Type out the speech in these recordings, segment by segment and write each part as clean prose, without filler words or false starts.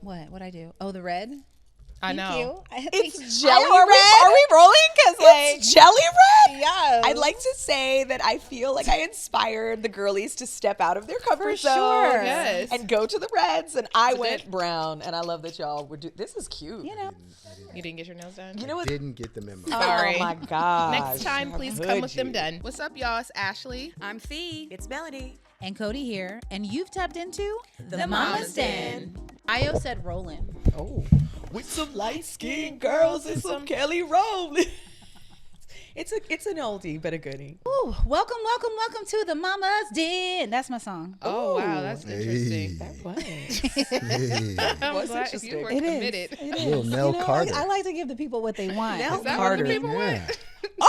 What'd I do? Oh, the red. I know. It's jelly red. Are we rolling? Because it's jelly red. Yes. I'd like to say that I feel like I inspired the girlies to step out of their comfort zone, sure. Yes. and go to the reds. And I went brown. And I love that y'all would do. This is cute. You know. You didn't get your nails done? You know what? Didn't get the memo. Sorry. Oh my gosh. Next time, please come with them done. What's up, y'all? It's Ashley. I'm Fee. It's Melody. And Cody here, and you've tapped into The Mama's Den. Io said rolling. Oh, with some light skinned girls and some Kelly Rowland. It's an oldie but a goodie. Ooh, welcome to the Mama's Den. That's my song. Oh, wow. That's interesting. That was. Hey. I'm Was glad interesting. you were It is. committed. Little Nell Carter. I like to give the people what they want. Nell Is that Carter. what the people want? Yeah.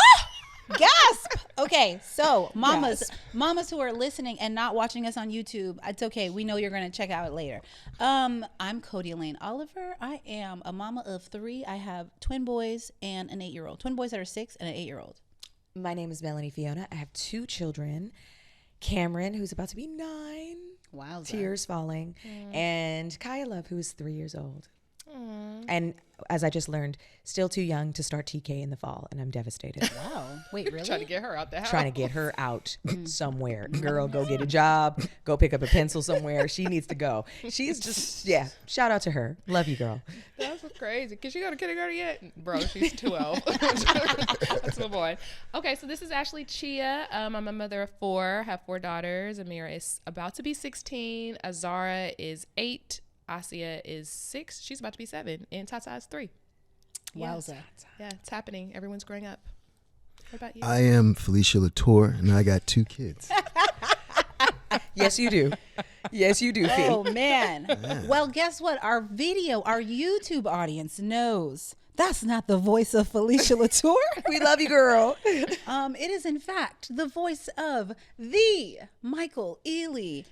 Gasp! Okay, so mamas who are listening and not watching us on YouTube, it's okay. We know you're going to check out it later. I'm Cody Elaine Oliver. I am a mama of 3. I have twin boys and an 8-year-old. Twin boys that are 6 and an 8-year-old. My name is Melanie Fiona. I have 2 children. Cameron, who's about to be 9. Wow. Tears falling. And Kaya Love, who is 3 years old. And as I just learned, still too young to start TK in the fall, and I'm devastated. Wow. Wait, really? Trying to get her out the house. Trying to get her out somewhere. Girl, go get a job. Go pick up a pencil somewhere. She needs to go. She's just, shout out to her. Love you, girl. That's crazy. Can she go to kindergarten yet? Bro, she's 12. That's my boy. Okay, so this is Ashley Chia. I'm a mother of 4. Have 4 daughters. Amira is about to be 16. Azara is 8. Asia is 6. She's about to be 7. And Tata is 3. Wowza. Yeah, it's happening. Everyone's growing up. What about you? I am Felicia Latour, and I got 2 kids. Yes, you do. Yes, you do, Fee. Oh, man. Well, guess what? Our YouTube audience knows that's not the voice of Felicia Latour. We love you, girl. It is, in fact, the voice of the Michael Ealy.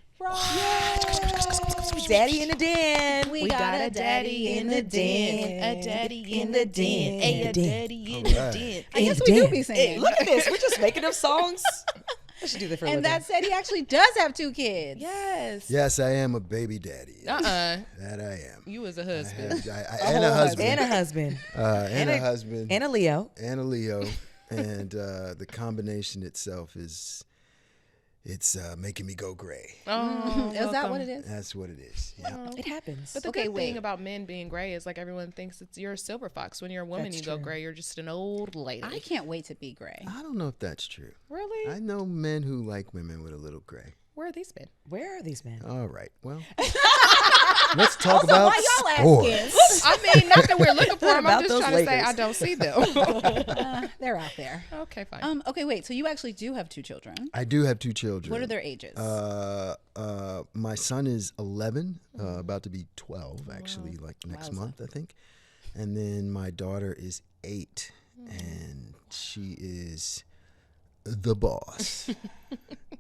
Daddy in the den. We got a daddy in the den. A daddy in the den. A daddy in the den. I guess we do be singing. Hey, look at this. We're just making up songs. I should do that for a living. And that said, he actually does have 2 kids. Yes. Yes, I am a baby daddy. Uh-uh. That I am. You as a husband. And a husband. And a husband. And a husband. And a Leo. And a Leo. And the combination itself it's making me go gray. Oh, Is that what it is? That's what it is. Yeah. It happens. But the good thing about men being gray is like everyone thinks you're a silver fox. When you're a woman, That's you go true. gray. You're just an old lady. I can't wait to be gray. I don't know if that's true. Really? I know men who like women with a little gray. Where are these men? Where are these men? All right. Well, let's talk about why y'all sports. I mean, not that we're looking for them. I'm about just those trying to say Lakers? I don't see them. They're out there. Okay, fine. Okay, wait. So you actually do have 2 children. I do have 2 children. What are their ages? My son is 11, about to be 12, actually, like next month, I think. And then my daughter is 8, and she is the boss.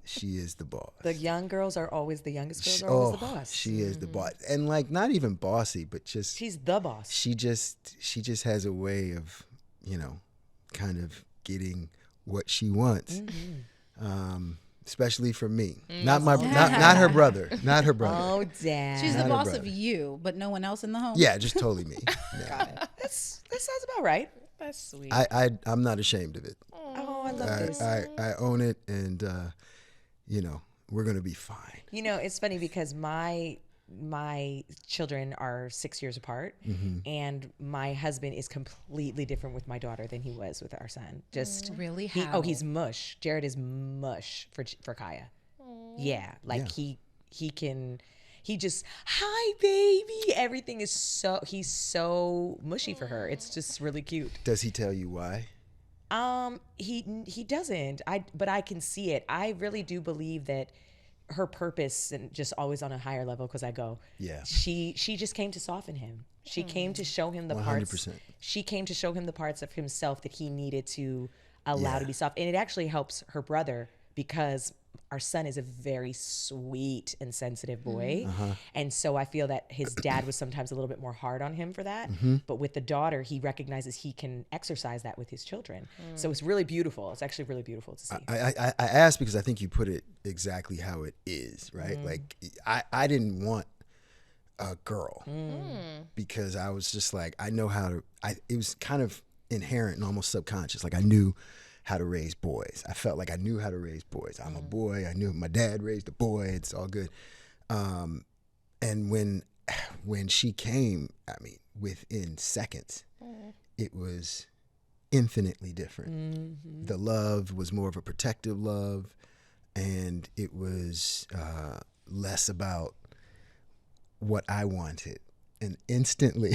She is the boss. The young girls are always the youngest girls are always the boss. She is the boss, and like not even bossy, but just She's the boss. she just has a way of, kind of getting what she wants. Especially from me, not her brother, not her brother. Oh, Dad. She's the Not her boss brother. of you, but no one else in the home. Yeah, just totally me. Yeah. That sounds about right. That's sweet. I'm not ashamed of it. Oh, I love this. I own it, and we're gonna be fine. It's funny because my children are 6 years apart, and my husband is completely different with my daughter than he was with our son. Just Really? How? he's mush. Jared is mush for Kaya. Yeah, like he just, hi baby. Everything is he's so mushy for her. It's just really cute. Does he tell you why? He doesn't. But I can see it. I really do believe that her purpose, and just always on a higher level, because I go, Yeah. She just came to soften him. She came to show him the parts. 100%. She came to show him the parts of himself that he needed to allow to be soft, and it actually helps her brother because our son is a very sweet and sensitive boy. And so I feel that his dad was sometimes a little bit more hard on him for that. But with the daughter, he recognizes he can exercise that with his children. So it's really beautiful. It's actually really beautiful to see. I asked because I think you put it exactly how it is, right? Like I didn't want a girl because I was just like, I know how to, it was kind of inherent and almost subconscious. Like I knew how to raise boys. I felt like I knew how to raise boys. I'm a boy. I knew my dad raised a boy. It's all good. And when she came, I mean, within seconds, it was infinitely different. The love was more of a protective love, and it was less about what I wanted. And instantly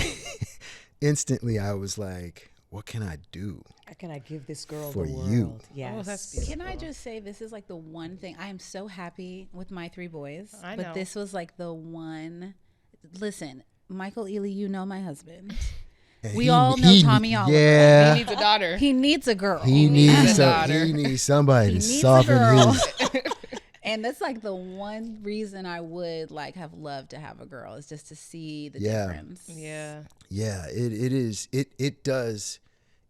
I was like, what can I do? How can I give this girl for the world? you? Yes. Oh, that's beautiful. Can I just say, this is like the one thing I am so happy with my 3 boys. I know. But this was like the one. Listen, Michael Ealy, you know my husband. And We all know Tommy Oliver. He needs a daughter. He needs a girl. He needs a daughter. he needs somebody He to needs a soften girl. his. And that's like the one reason I would like have loved to have a girl, is just to see the Yeah. difference. Yeah. Yeah, it is. It does.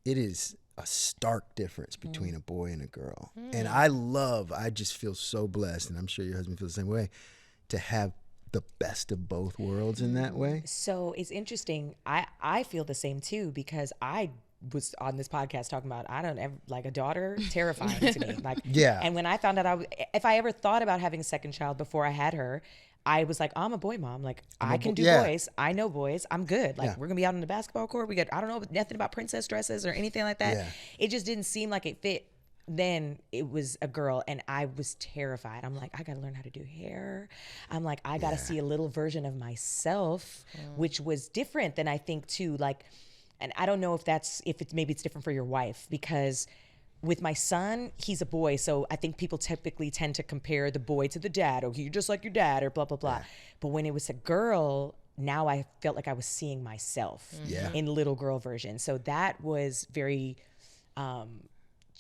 It is a stark difference between a boy and a girl. And I just feel so blessed, and I'm sure your husband feels the same way, to have the best of both worlds in that way. So it's interesting. I feel the same too, because I was on this podcast talking about, I don't ever, like a daughter, terrifying to me. Like, Yeah. And when I found out if I ever thought about having a second child before I had her, I was like, I'm a boy mom. Like, I can do yeah. boys. I know boys. I'm good. Like, Yeah. we're going to be out on the basketball court. I don't know nothing about princess dresses or anything like that. Yeah. It just didn't seem like it fit. Then it was a girl, and I was terrified. I'm like, I got to learn how to do hair. I'm like, I got to see a little version of myself, which was different than I think too. Like, and I don't know if maybe it's different for your wife, because with my son, he's a boy. So I think people typically tend to compare the boy to the dad, or you're just like your dad, or blah, blah, blah. Yeah. But when it was a girl, now I felt like I was seeing myself in little girl version. So that was very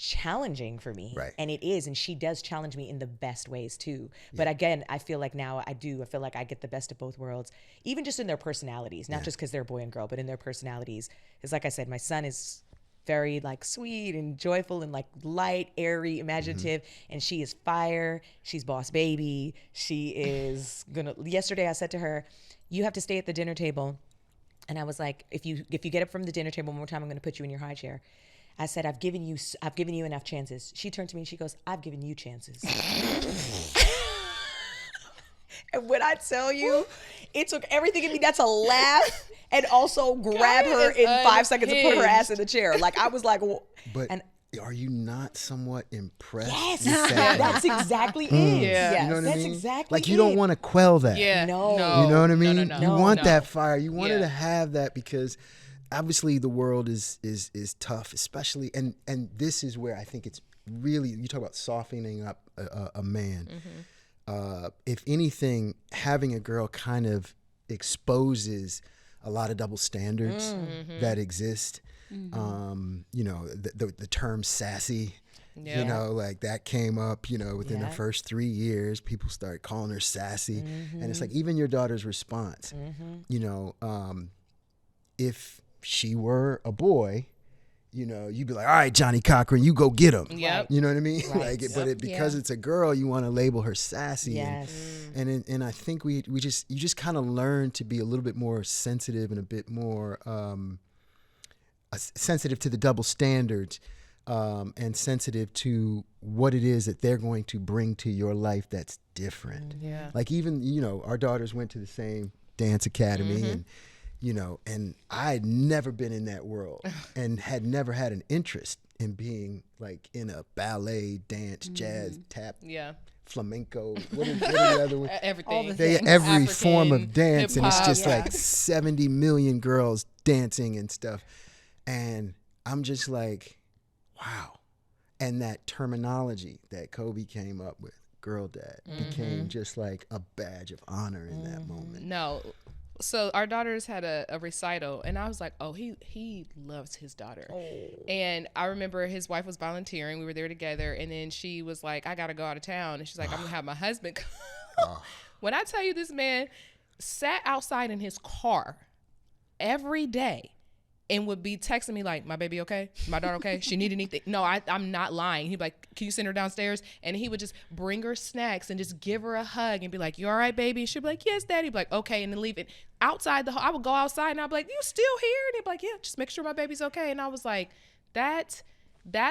challenging for me. Right. And it is. And she does challenge me in the best ways too. But again, I feel like now I feel like I get the best of both worlds, even just in their personalities, not just because they're boy and girl, but in their personalities. Because like I said, my son is very like sweet and joyful and like light, airy, imaginative. And she is fire. She's boss baby. She is yesterday I said to her, you have to stay at the dinner table. And I was like, if you get up from the dinner table one more time, I'm going to put you in your high chair. I said, I've given you enough chances. She turned to me and she goes, I've given you chances. And when I tell you, it took everything in me not to laugh and also grab her in 5 seconds and put her ass in the chair. Like, I was like, well, But are you not somewhat impressed? yes, with that? that's exactly it. Yeah. Yes, You know what that's I mean? exactly Like, you it. don't want to quell that. Yeah. No. No. You know what I mean? No. You want No. that fire. You want her Yeah. to have that, because obviously the world is tough, especially, and this is where I think it's really, you talk about softening up a man. If anything, having a girl kind of exposes a lot of double standards that exist. You know, the term sassy, you know, like that came up, you know, within the first 3 years, people started calling her sassy. And it's like, even your daughter's response, you know, if she were a boy, you know, you'd be like, all right, Johnny Cochran, you go get him. Yep. You know what I mean? Right. Like, but because it's a girl, you want to label her sassy. Yes. And I think you just kind of learn to be a little bit more sensitive and a bit more sensitive to the double standards, and sensitive to what it is that they're going to bring to your life that's different. Yeah. Like, even, you know, our daughters went to the same dance academy, and you know, and I had never been in that world and had never had an interest in being like in a ballet, dance, jazz, tap, flamenco, what are the other ones? Everything. Every African, form of dance, and it's hip-hop. just like 70 million girls dancing and stuff. And I'm just like, wow. And that terminology that Kobe came up with, girl dad, became just like a badge of honor in that moment. No. So our daughters had a recital, and I was like, oh, he loves his daughter. And I remember his wife was volunteering. We were there together, and then she was like, I got to go out of town. And she's like, I'm going to have my husband come. When I tell you, this man sat outside in his car every day and would be texting me like, my baby okay? My daughter okay? She need anything? No, I'm not lying. He'd be like, can you send her downstairs? And he would just bring her snacks and just give her a hug and be like, you all right, baby? She'd be like, yes, daddy. He'd be like, okay, and then leave it outside the home. I would go outside and I'd be like, you still here? And he'd be like, yeah, just make sure my baby's okay. And I was like, that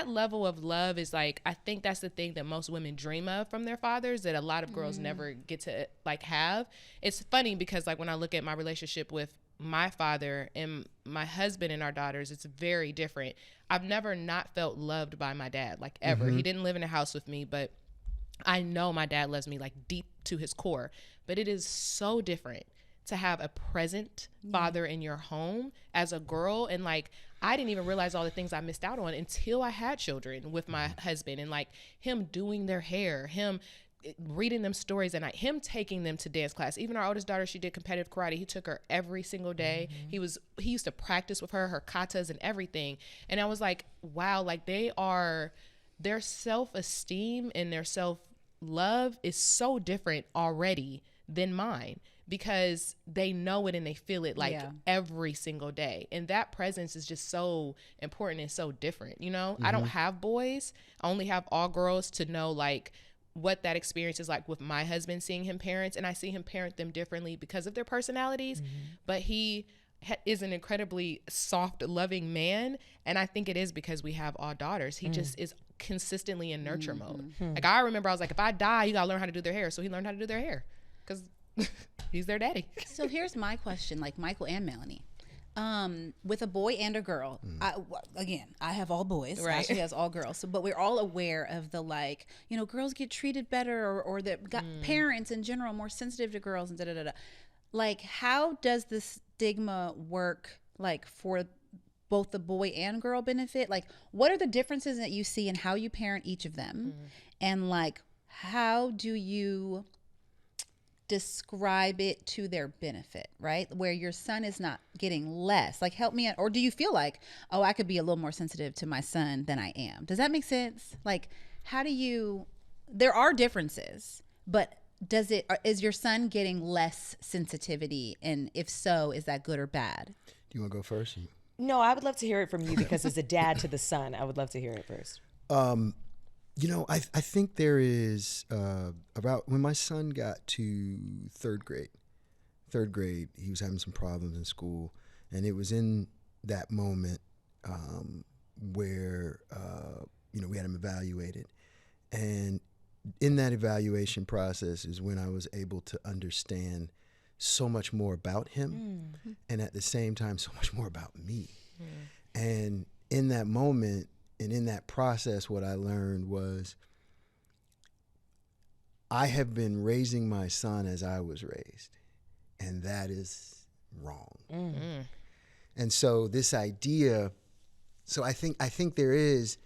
level of love is like, I think that's the thing that most women dream of from their fathers that a lot of girls never get to like have. It's funny because like when I look at my relationship with my father and my husband and our daughters, it's very different. I've never not felt loved by my dad, like ever. He didn't live in a house with me, but I know my dad loves me like deep to his core. But it is so different to have a present father in your home as a girl. And like, I didn't even realize all the things I missed out on until I had children with my husband, and like him doing their hair, him reading them stories at night, him taking them to dance class. Even our oldest daughter, she did competitive karate. He took her every single day. He used to practice with her katas and everything. And I was like, wow, like their self-esteem and their self-love is so different already than mine, because they know it and they feel it like every single day. And that presence is just so important and so different, you know? I don't have boys. I only have all girls to know like what that experience is like with my husband, seeing him parents, and I see him parent them differently because of their personalities. But he is an incredibly soft, loving man, and I think it is because we have all daughters. He just is consistently in nurture mode. Like I remember I was like, if I die, you gotta learn how to do their hair. So he learned how to do their hair because he's their daddy. So here's my question, like Michael and Melanie. With a boy and a girl, I have all boys. Right. Ashley has all girls. So, but we're all aware of the like, you know, girls get treated better, or that got parents in general more sensitive to girls and da da da da. Like, how does the stigma work? Like for both the boy and girl benefit? Like, what are the differences that you see in how you parent each of them, and like, how do you describe it to their benefit, right? Where your son is not getting less. Like, help me, or do you feel like, oh, I could be a little more sensitive to my son than I am? Does that make sense? Like, how do you, there are differences, but is your son getting less sensitivity? And if so, is that good or bad? Do you want to go first? No, I would love to hear it from you because as a dad to the son, I would love to hear it first. You know, I think there is about when my son got to third grade, he was having some problems in school. And it was in that moment where, you know, we had him evaluated. And in that evaluation process is when I was able to understand so much more about him and at the same time so much more about me. And in that moment, and in that process, what I learned was I have been raising my son as I was raised, and that is wrong. And so this idea, so I think there is,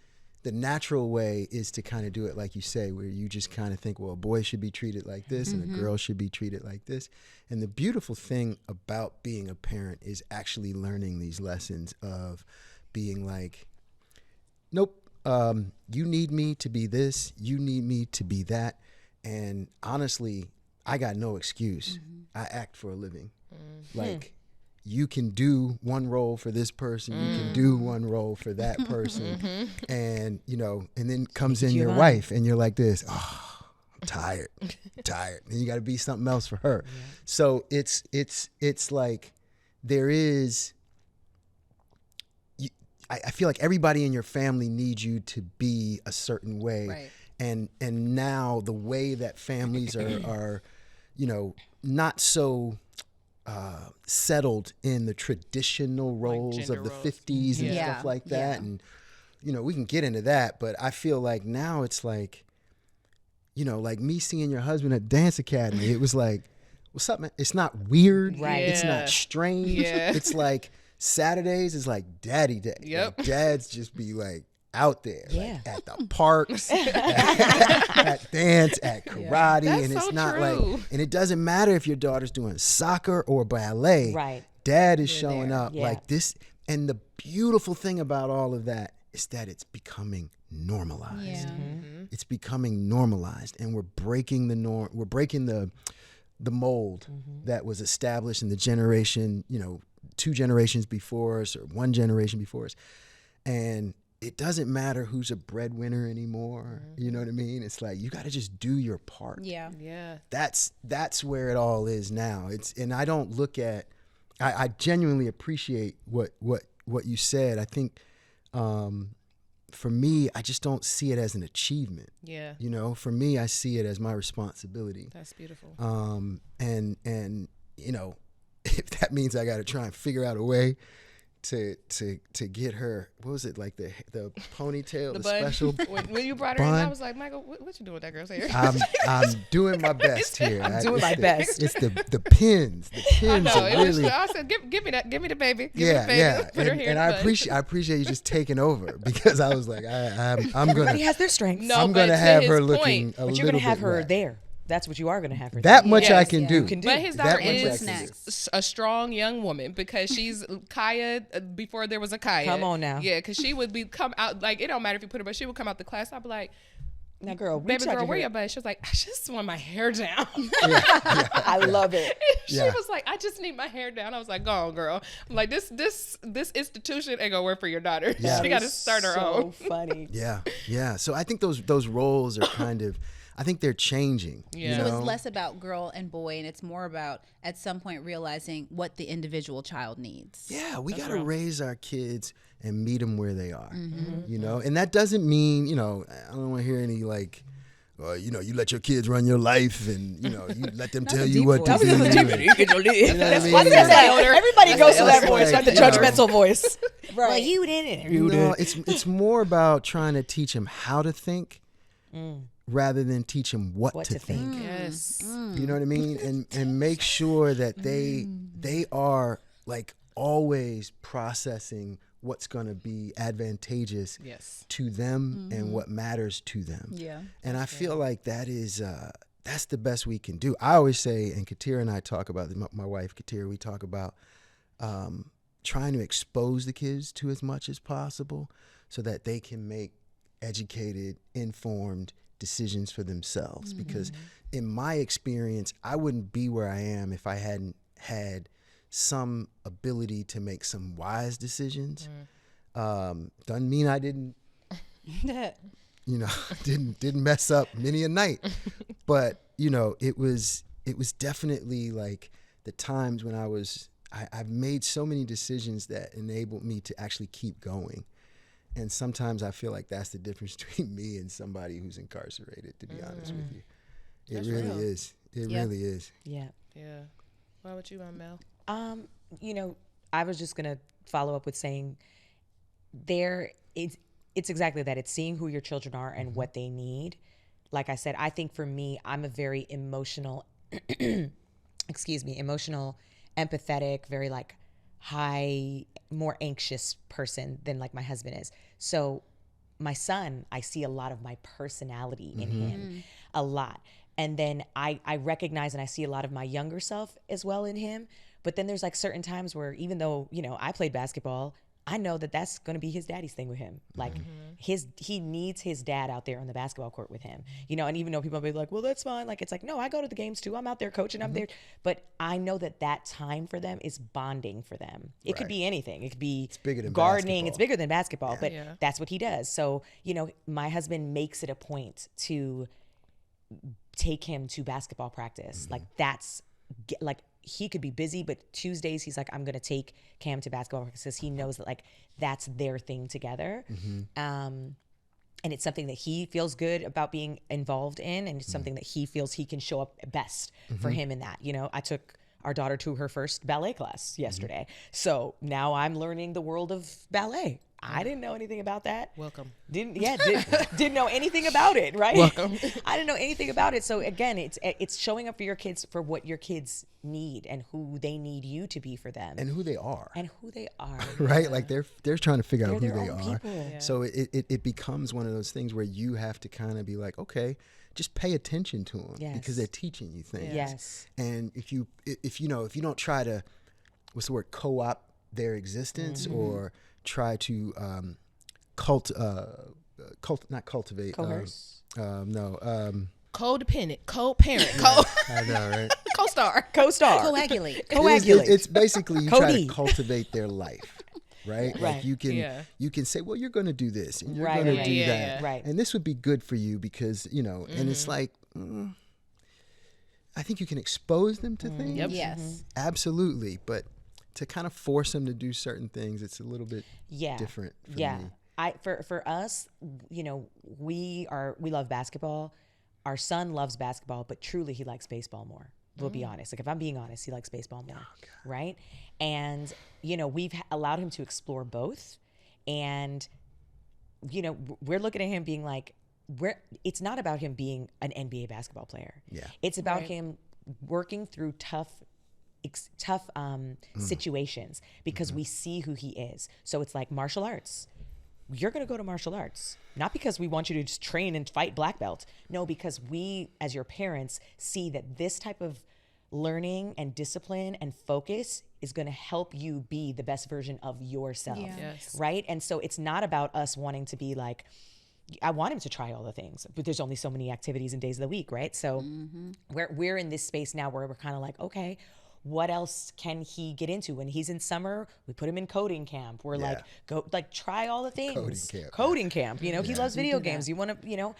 the natural way is to kind of do it like you say, where you just kind of think, well, a boy should be treated like this and a girl should be treated like this. And the beautiful thing about being a parent is actually learning these lessons of being like, nope, you need me to be this, you need me to be that. And honestly, I got no excuse. I act for a living. Like, you can do one role for this person, you can do one role for that person. And, you know, and then comes in your wife and you're like this, oh, I'm tired. And you got to be something else for her. So it's like there is, I feel like everybody in your family needs you to be a certain way. Right. And now the way that families are, you know, not so settled in the traditional roles of the roles. 50s and stuff like that. And, you know, we can get into that, but I feel like now it's like, you know, like me seeing your husband at Dance Academy, it was like, what's up, man? It's not weird. Right. It's not strange. It's like Saturdays is like daddy day. Yep. Like dads just be like out there, Yeah. like at the parks, at dance, at karate. That's And it's so not true. like, and it doesn't matter if your daughter's doing soccer or ballet. Right. Dad is showing there. up Yeah. like this. And the beautiful thing about all of that is that it's becoming normalized. Yeah. It's becoming normalized, and we're breaking the norm. We're breaking the mold that was established in the generation, you know, 2 generations before us or 1 generation before us. And it doesn't matter who's a breadwinner anymore. You know what I mean? It's like, you got to just do your part. Yeah. Yeah. That's where it all is now. And I don't look at, I genuinely appreciate what you said. I think, for me, I just don't see it as an achievement. Yeah. You know, for me, I see it as my responsibility. That's beautiful. And you know, if that means I got to try and figure out a way to get her, what was it, like the ponytail, the special when you brought her in, bun. I was like, Michael, what you doing with that girl's hair? I'm doing my best here. I'm doing my best. It's the pins. The I pins know. are It was, really. I said, give me that. Give me the baby. Give me Yeah, the baby. yeah, Put her hair and in I the bun. appreciate you just taking over, because I was like, I'm Everybody gonna has their strengths. No, I'm but gonna to have his her point- looking a but little you're gonna have bit her whack. there. That's what you are gonna have her. That there. much I Yes, can yeah. do. You can do. But his That daughter much I is can do. Snacks. a strong young woman, because she's Kaya before there was a Kaya. Come on now. Yeah, because she would come out, like, it don't matter if you put her, but she would come out the class. I'd be like, Now, girl, we baby tried girl, to where hear- your butt? She was like, I just want my hair down. I love it. She Yeah. was like, I just need my hair down. I was like, go on, girl. I'm like, this institution ain't gonna work for your daughter. Yeah. She got to start her so own. funny. Yeah. So I think those roles are kind of, I think they're changing. Yeah. You So know? it's less about girl and boy, and it's more about at some point realizing what the individual child needs. Yeah, we got to real. raise our kids and meet them where they are. Mm-hmm. You know, and that doesn't mean, you know, I don't want to hear any like, you know, you let your kids run your life, and you know, you let them tell you what to do. You know what I mean? mean? Everybody goes to that voice, right? The you know. judgmental voice. Right. Well, you didn't. You know, it's more about trying to teach them how to think, rather than teach them what to think. Yes. You know what I mean? And make sure that they are like always processing what's going to be advantageous Yes. to them and what matters to them. Yeah. And I feel like that is that's the best we can do. I always say, and Katira and I talk about, my wife Katira, we talk about trying to expose the kids to as much as possible so that they can make educated, informed decisions for themselves. Because in my experience, I wouldn't be where I am if I hadn't had some ability to make some wise decisions. Doesn't mean I didn't, you know, didn't mess up many a night, but you know, it was definitely like the times when I've made so many decisions that enabled me to actually keep going. And sometimes I feel like that's the difference between me and somebody who's incarcerated, to be honest with you. It That's really real. is. It Yeah. really is. Yeah. Yeah. Why would you, Mel? You know, I was just gonna follow up with saying it's exactly that. It's seeing who your children are and what they need. Like I said, I think for me, I'm a very emotional, emotional, empathetic, very like high, more anxious person than like my husband is. So my son, I see a lot of my personality in him, a lot. And then I recognize and I see a lot of my younger self as well in him. But then there's like certain times where even though, you know, I played basketball, I know that that's going to be his daddy's thing with him. Like he needs his dad out there on the basketball court with him, you know, and even though people will be like, well, that's fine. Like, it's like, no, I go to the games too. I'm out there coaching. I'm there. But I know that time for them is bonding for them. It could be anything. It could be bigger than gardening. basketball. It's bigger than basketball, but Yeah. that's what he does. So, you know, my husband makes it a point to take him to basketball practice. Like like he could be busy, but Tuesdays he's like, I'm gonna take Cam to basketball practice because he knows that like that's their thing together. And it's something that he feels good about being involved in, and it's something that he feels he can show up best for him in that. You know, I took our daughter to her first ballet class yesterday. So now I'm learning the world of ballet. I didn't know anything about that. Welcome. Didn't know anything about it, right? Welcome. I didn't know anything about it. So again, it's showing up for your kids for what your kids need and who they need you to be for them. And who they are. Right? Like they're trying to figure out who They're their they own are. people. Yeah. So it becomes one of those things where you have to kind of be like, okay, just pay attention to them Yes. because they're teaching you things. Yes. And if you don't try to, what's the word, co-opt their existence or try to not cultivate. Coerce? No. Codependent, co-parent, I know, right? Co-star. Coagulate. It's basically you try Cody. to cultivate their life, right? Right. Like you can say, well, you're going to do this and you're Right, going right, to do yeah, that, yeah. Right. and this would be good for you because and it's like. I think you can expose them to things. Yep. Yes. Absolutely. But to kind of force them to do certain things, it's a little bit different for me. For us, we love basketball. Our son loves basketball, but truly he likes baseball more. We'll be honest. Like if I'm being honest, he likes baseball more. Right? And we've allowed him to explore both. And we're looking at him being like, it's not about him being an NBA basketball player. Yeah. It's about him working through tough situations because we see who he is. So it's like martial arts. You're going to go to martial arts, not because we want you to just train and fight black belt. No, because we, as your parents, see that this type of learning and discipline and focus is going to help you be the best version of yourself. Yeah. Yes. Right? And so it's not about us wanting to be like, I want him to try all the things, but there's only so many activities and days of the week, right? So we're in this space now where we're kind of like, okay, what else can he get into? When he's in summer, we put him in coding camp. We're like, go try all the things. Coding camp. He loves video games. You want to,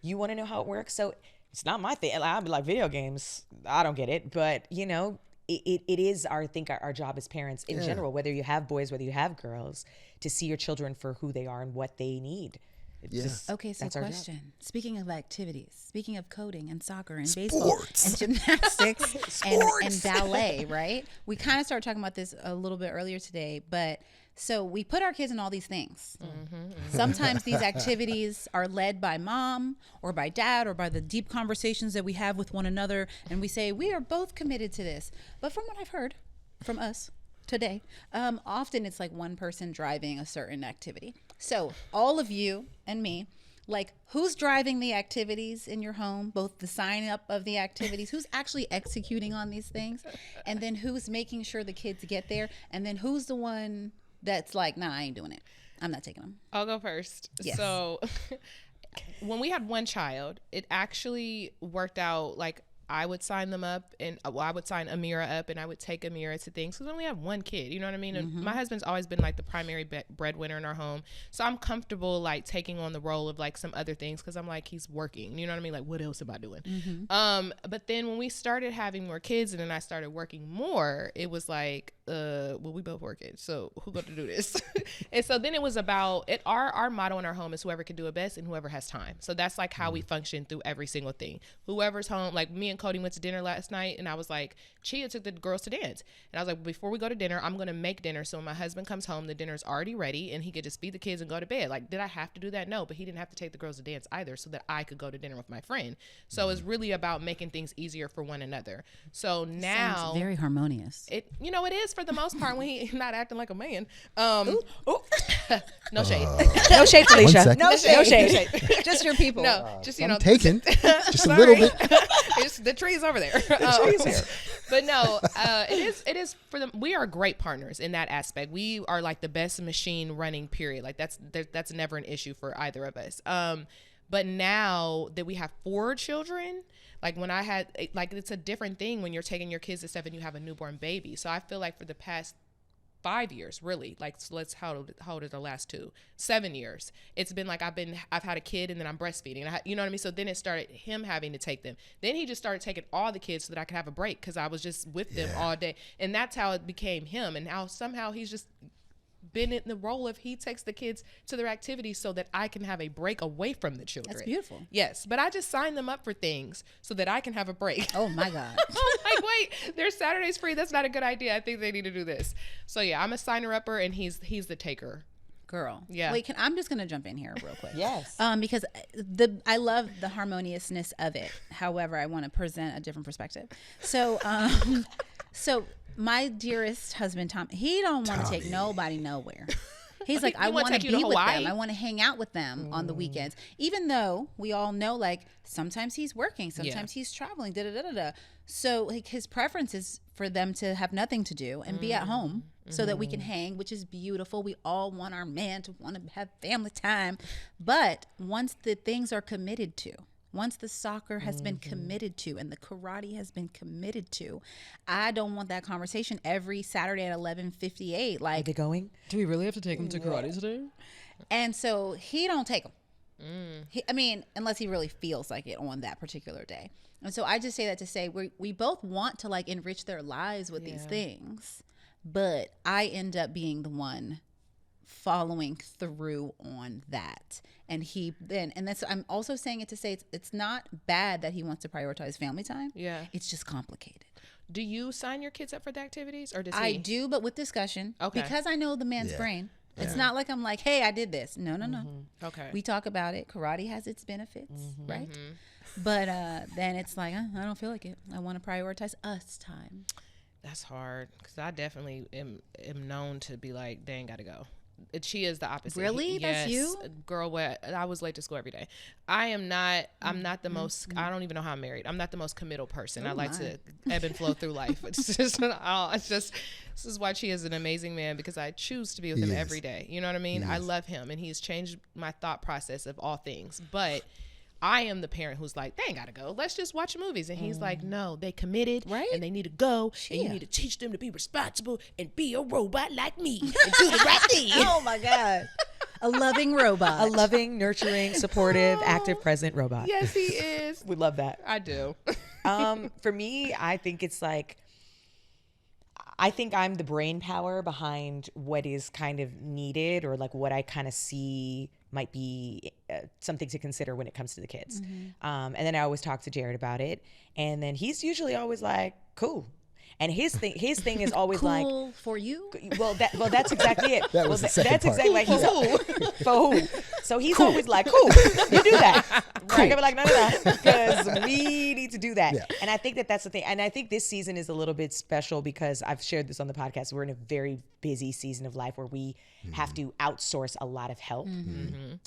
you want to know how it works. So it's not my thing. I'd be like, video games, I don't get it. But it is I think our job as parents in general, whether you have boys, whether you have girls, to see your children for who they are and what they need. Okay, so that's our job. question. Speaking of activities, speaking of coding and soccer and baseball and gymnastics and ballet, right? We kind of started talking about this a little bit earlier today, but so we put our kids in all these things. Sometimes these activities are led by mom or by dad or by the deep conversations that we have with one another, and we say, we are both committed to this. But from what I've heard from us today, often it's like one person driving a certain activity. So all of you and me, like who's driving the activities in your home, both the sign up of the activities, who's actually executing on these things, and then who's making sure the kids get there, and then who's the one that's like, nah, I ain't doing it. I'm not taking them. I'll go first. Yes. So when we had one child, it actually worked out like I would sign them up, and I would sign Amira up, and I would take Amira to things because we only have one kid. You know what I mean? And my husband's always been like the primary breadwinner in our home, so I'm comfortable like taking on the role of like some other things because I'm like, he's working. You know what I mean? Like, what else am I doing? But then when we started having more kids, and then I started working more, it was like, well, we both working, so who got to do this? And so then it was about it. Our motto in our home is whoever can do it best and whoever has time. So that's like how we function through every single thing. Whoever's home, like me and Cody went to dinner last night, and I was like, Chia took the girls to dance, and I was like, before we go to dinner, I'm gonna make dinner, so when my husband comes home, the dinner's already ready, and he could just feed the kids and go to bed. Like, did I have to do that? No, but he didn't have to take the girls to dance either, so that I could go to dinner with my friend. So it's really about making things easier for one another. So now Sounds very harmonious. it is for the most part when he's not acting like a man. No shade. No shade, Felicia. second. No shade. Just your people. No, just I'm taken. Just a little bit. It's the trees over there. But no, it is for them. We are great partners in that aspect. We are like the best machine running, period. Like that's never an issue for either of us. But now that we have 4 children, like when I had, like it's a different thing when you're taking your kids to stuff and you have a newborn baby. So I feel like for the past 5 years, really, like, so how old are the last 2? 7 years. It's been like I've had a kid and then I'm breastfeeding. You know what I mean? So then it started him having to take them. Then he just started taking all the kids so that I could have a break because I was just with them all day. And that's how it became him. And now somehow he's just been in the role of he takes the kids to their activities so that I can have a break away from the children. That's beautiful. Yes, but I just sign them up for things so that I can have a break. Oh my God. I'm like, wait, there's Saturdays free. That's not a good idea. I think they need to do this. So yeah, I'm a signer upper and he's the taker. Girl. Yeah. Wait, I'm just gonna jump in here real quick. Yes. Because I love the harmoniousness of it. However, I want to present a different perspective. So so my dearest husband, Tom, he don't want to take nobody nowhere. He's like, I want to be with them. I want to hang out with them on the weekends. Even though we all know, like, sometimes he's working, sometimes he's traveling, da-da-da-da-da. So like his preference is for them to have nothing to do and be at home so that we can hang, which is beautiful. We all want our man to want to have family time. But once the things are committed to, once the soccer has been committed to and the karate has been committed to, I don't want that conversation every Saturday at 11:58. Like, Are they going? Do we really have to take them to karate today? and so he don't take them. I mean, unless he really feels like it on that particular day. And so I just say that to say we both want to like enrich their lives with these things, but I end up being the one following through on that. And that's, I'm also saying it to say it's not bad that he wants to prioritize family time. Yeah. It's just complicated. Do you sign your kids up for the activities, or does he? I do, but with discussion. Okay. Because I know the man's brain. It's not like I'm like, hey, I did this. No. Okay. We talk about it. Karate has its benefits, right? But then it's like, I don't feel like it. I want to prioritize us time. That's hard, because I definitely am known to be like, they ain't got to go. She is the opposite. Really? That's you? Girl, I was late to school every day. I'm not the most, I don't even know how I'm married. I'm not the most committal person. I like to ebb and flow through life. It's just, this is why she is an amazing man, because I choose to be with him every day. You know what I mean? I love him, and he's changed my thought process of all things. But I am the parent who's like, they ain't got to go. Let's just watch movies. And he's like, no, they committed, and they need to go. And you need to teach them to be responsible and be a robot like me and do the right thing. Oh my God. A loving robot. A loving, nurturing, supportive, active, present robot. Yes, he is. We love that. I do. For me, I think it's like, I think I'm the brain power behind what is kind of needed, or like what I kind of see might be something to consider when it comes to the kids. And then I always talk to Jared about it. And then he's usually always like, cool. And his thing is always cool like, for you. Well, that's exactly it. That was the second that's part. exactly like for who. So he's always like, cool, you do that. Right. I gotta be like, no, because we need to do that. Yeah. And I think that's the thing. And I think this season is a little bit special because I've shared this on the podcast. We're in a very busy season of life where we have to outsource a lot of help.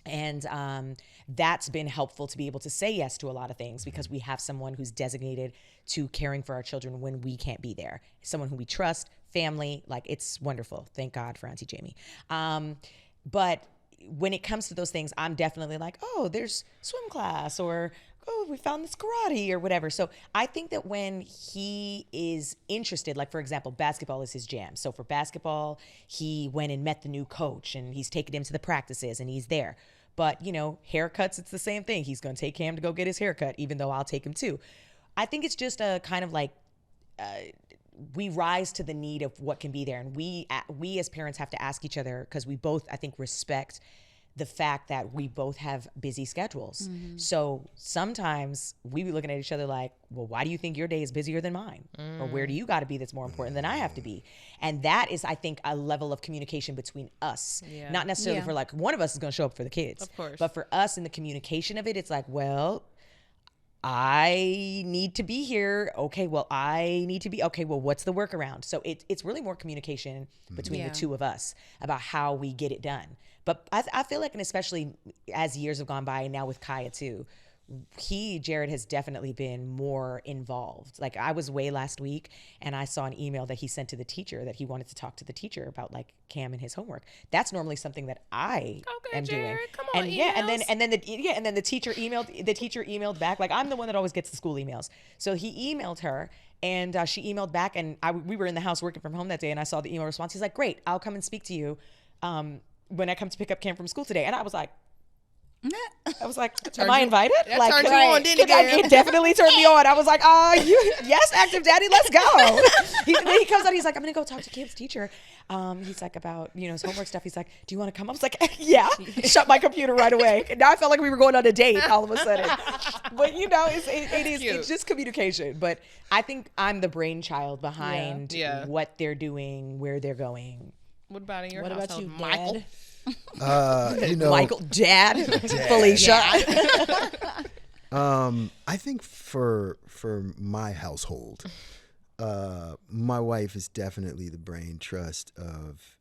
And that's been helpful to be able to say yes to a lot of things, because we have someone who's designated to caring for our children when we can't be there. Someone who we trust, family, like, it's wonderful. Thank God for Auntie Jamie. But when it comes to those things, I'm definitely like, oh, there's swim class, or, oh, we found this karate or whatever. So I think that when he is interested, like, for example, basketball is his jam. So for basketball, he went and met the new coach, and he's taken him to the practices, and he's there. But, haircuts, it's the same thing. He's going to take Cam to go get his haircut, even though I'll take him too. I think it's just a kind of like, we rise to the need of what can be there. And we as parents have to ask each other, because we both, I think, respect the fact that we both have busy schedules. So sometimes we be looking at each other like, well, why do you think your day is busier than mine? Or where do you got to be that's more important than I have to be? And that is, I think, a level of communication between us. Not necessarily for like, one of us is going to show up for the kids. Of course. But for us in the communication of it, it's like, well, I need to be here. Okay, well, I need to be. Okay, well, what's the workaround? So it's really more communication between the two of us about how we get it done. But I feel like, and especially as years have gone by, and now with Kaya too, Jared has definitely been more involved. Like, I was away last week, and I saw an email that he sent to the teacher that he wanted to talk to the teacher about, like, Cam and his homework. That's normally something that I am Jared, doing. come on, and then the teacher emailed back. Like, I'm the one that always gets the school emails. So he emailed her, and she emailed back, and we were in the house working from home that day, and I saw the email response. He's like, great, I'll come and speak to you when I come to pick up Cam from school today. And I was like, am I invited? That like, turned you on, didn't it? It definitely turned me on. I was like, yes, active daddy, let's go. He comes out, he's like, I'm going to go talk to Cam's teacher. He's like, about, his homework stuff. He's like, do you want to come? I was like, yeah. Shut my computer right away. Now I felt like we were going on a date all of a sudden. But, it's just communication. But I think I'm the brainchild behind what they're doing, where they're going. What about in your What household, about you, Michael? Dad? Michael, Dad. Felicia. I think for my household, my wife is definitely the brain trust of,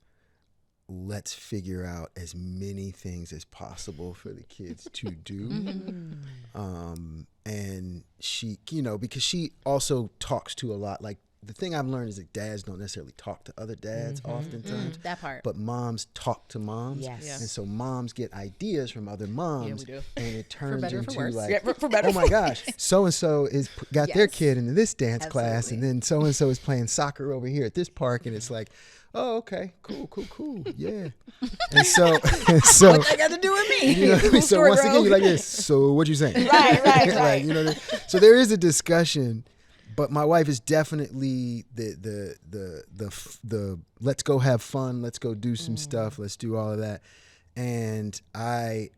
let's figure out as many things as possible for the kids to do. And she, because she also talks to a lot, like the thing I've learned is that dads don't necessarily talk to other dads oftentimes. That part. But moms talk to moms. Yes. Yeah. And so moms get ideas from other moms. we do. And it turns better or for into worse. like, Yeah, for better oh my gosh, so-and-so is got their Yes. kid in this dance class, and Absolutely. then so-and-so is playing soccer over here at this park, and it's like, oh, okay, cool, yeah. And so What that got to do with me? you know what I mean? So story, once bro. again, you're like this. So what you saying? Right. Like, you know. So there is a discussion, but my wife is definitely the let's go have fun, let's go do some stuff, let's do all of that, and I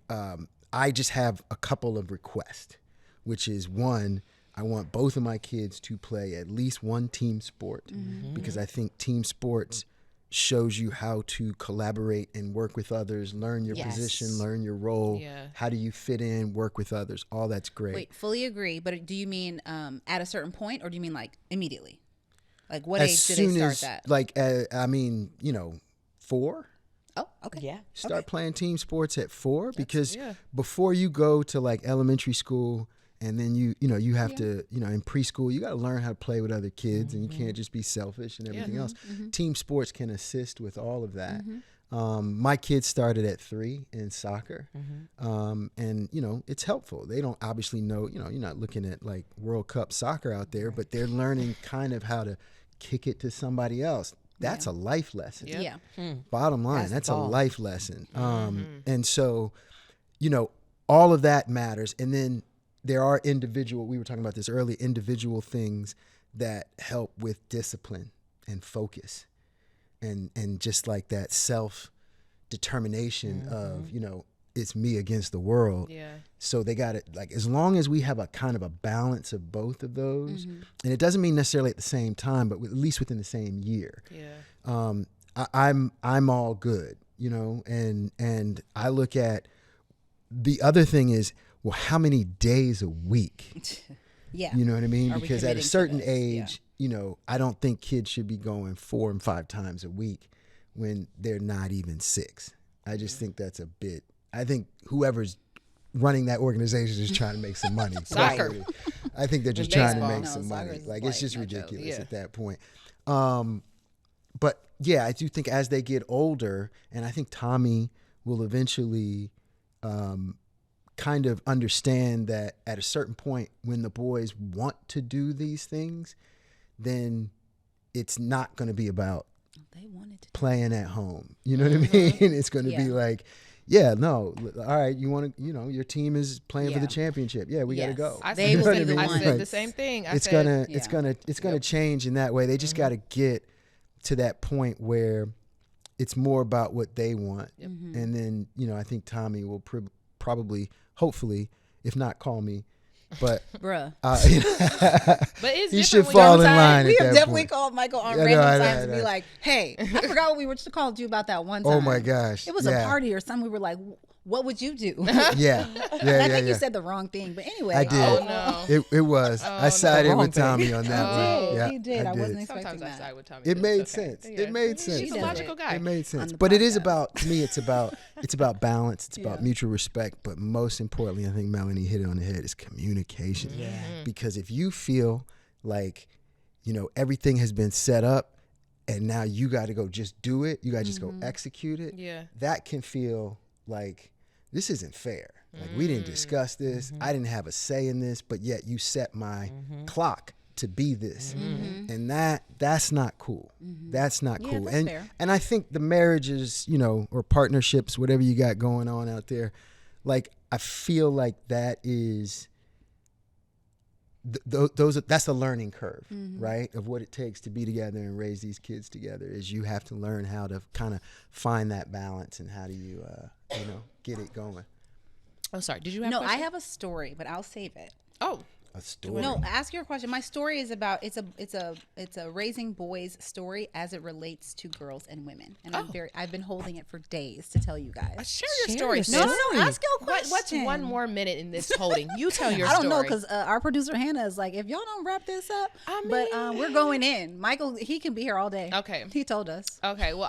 just have a couple of requests, which is one. I want both of my kids to play at least one team sport because I think team sports shows you how to collaborate and work with others, learn your Yes. position, learn your role. Yeah. How do you fit in, work with others? All that's great. Wait, fully agree. But do you mean at a certain point, or do you mean like immediately? Like what as age do soon they start as, that? like, I mean, 4, Oh, okay. Yeah. start playing team sports at 4 because yeah. before you go to like elementary school and then you have to, in preschool, you got to learn how to play with other kids and you can't just be selfish and everything else. Team sports can assist with all of that. My kids started at 3 in soccer. And, it's helpful. They don't obviously know, you're not looking at like World Cup soccer out there, but they're learning kind of how to kick it to somebody else. That's a life lesson. Yeah. Bottom line, Pass the that's a ball. life lesson. And so, all of that matters. And then there are we were talking about this earlier, individual things that help with discipline and focus and just like that self-determination of, it's me against the world. Yeah. So they got it, like, as long as we have a kind of a balance of both of those, and it doesn't mean necessarily at the same time, but at least within the same year. Yeah. I'm all good, and I look at the other thing is, well, how many days a week? Yeah. You know what I mean? Are we Because at a committing to certain this? age, I don't think kids should be going 4 and 5 times a week when they're not even 6. I just think that's a bit. I think whoever's running that organization is trying to make some money. Soccer. personally. I think they're just And trying to baseball. make No, some money. soccer's Like, like it's just no joke. ridiculous Yeah. at that point. But yeah, I do think as they get older, and I think Tommy will eventually kind of understand that at a certain point when the boys want to do these things, then it's not going to be about They wanted to. playing at home. You know what I mean? It's going to be Yeah. like, yeah, no, all right, you want to, your team is playing for Yeah. the championship. Yeah, we got to Yes. go. I They said, will the be same- the I ones. said the same thing. It's gonna Yeah. change in that way. They just got to get to that point where it's more about what they want, and then I think Tommy will probably, hopefully, if not call me, but Bruh. But it's he different should when fall you're in outside. line. We at have that definitely point. called Michael on Yeah, random I know, times I to be know. like, hey, I forgot what we were called you about that one time. Oh my gosh, It was yeah. a party or something. We were like, what would you do? Yeah, And I think you yeah. said the wrong thing. But anyway. I did. Oh, no. It was. I sided The wrong with Tommy on that He one. did. Yeah, He did. I wasn't Sometimes expecting I that. side with Tommy. It too. made It's okay. sense. Yeah. It made sense. He's a does logical it. guy. It made On sense. the But it is podcast. about, to me, it's about balance. It's about Yeah. mutual respect. But most importantly, I think Melanie hit it on the head, is communication. Yeah. Because if you feel like, everything has been set up and now you got to go just do it, you got to just go execute it, Yeah. that can feel like this isn't fair. Like, we didn't discuss this. I didn't have a say in this, but yet you set my clock to be this. And that's not cool. That's not Yeah, cool. that's and fair. and I think the marriages, or partnerships, whatever you got going on out there, like, I feel like that is that's the learning curve, right? Of what it takes to be together and raise these kids together, is you have to learn how to kind of find that balance, and how do you get it going. Oh, sorry. Did you have? No, a I question? have a story, but I'll save it. Oh, A story. No, ask your question. My story is about it's a raising boys story as it relates to girls and women, and I've been holding it for days to tell you guys. share your Share story. your sis. No, ask your What, question. what's one more minute in this holding? You tell your I don't story. know, because our producer Hannah is like, if y'all don't wrap this up, but we're going in. Michael, he can be here all day. Okay. He told us. Okay. Well,